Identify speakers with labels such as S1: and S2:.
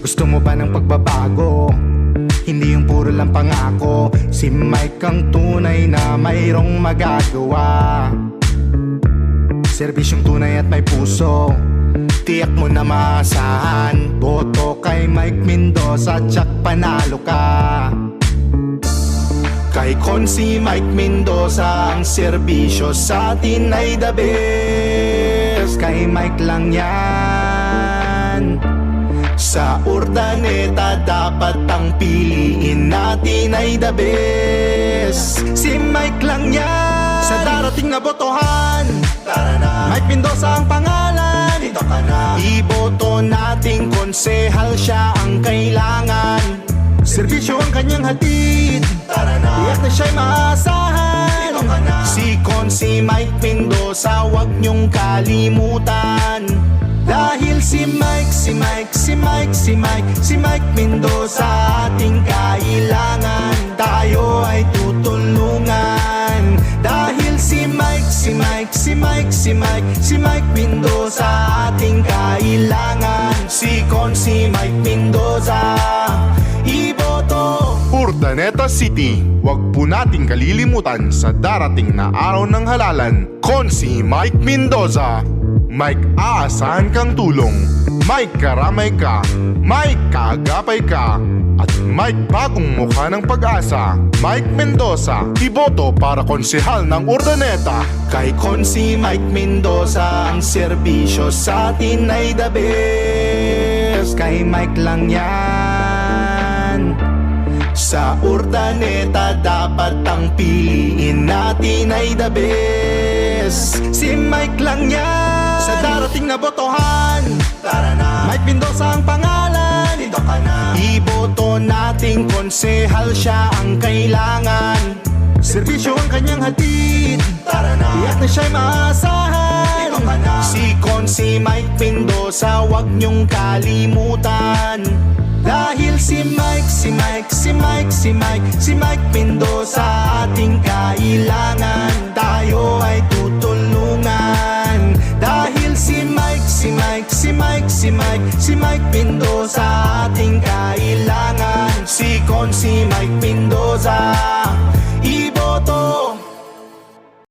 S1: Gusto mo ba ng pagbabago? Hindi yung puro lang pangako. Si Mike ang tunay na mayroong magagawa. Serbisyong tunay at may puso, tiyak mo na maasahan. Boto kay Mike Mendoza, tsak panalo ka. Kay Konsi Mike Mendoza, ang serbisyo sa atin ay the best. Kay Mike lang yan. Sa Urdaneta dapat ang piliin natin ay the best. Si Mike lang yan. Sa darating na botohan, tara na. Mike Mendoza ang pangalan, dito ka na. Iboto nating konsehal, siya ang kailangan. Serbisyo ang kanyang hatid, tara na. Iyak na siya'y maasahan, dito ka na. Si Konsi Mike Mendoza, wag niyong kalimutan. Dahil si Mike Mendoza ating kailangan. Tayo ay tutulungan. Dahil si Mike Mendoza ating kailangan. Si Konsi Mike Mendoza, iboto.
S2: Urdaneta City, wag po nating kalilimutan sa darating na araw ng halalan. Konsi Mike Mendoza, Mike aasahan kang tulong, Mike karamay ka, Mike kaagapay ka, at Mike bagong mukha ng pag-asa. Mike Mendoza, iboto para konsehal ng Urdaneta.
S1: Kay Konsi Mike Mendoza, ang serbisyo sa atin ay the best. Kay Mike lang yan. Sa Urdaneta dapat ang piliin natin ay the best. Si Mike lang yan. Sa darating na botohan, tara na. Mike Mendoza ang pangalan, dito ka na. Iboto nating konsehal, siya ang kailangan. Serbisyo ang kanyang hatid, tara na. Iyak na siya'y maasahan, dito ka na. Si Konsi Mike Mendoza, wag niyong kalimutan. Dahil si Mike Mendoza ating kailangan. Tayo ay tutulungan. Dahil si Mike Mendoza ating kailangan. Si Konsi Mike Mendoza,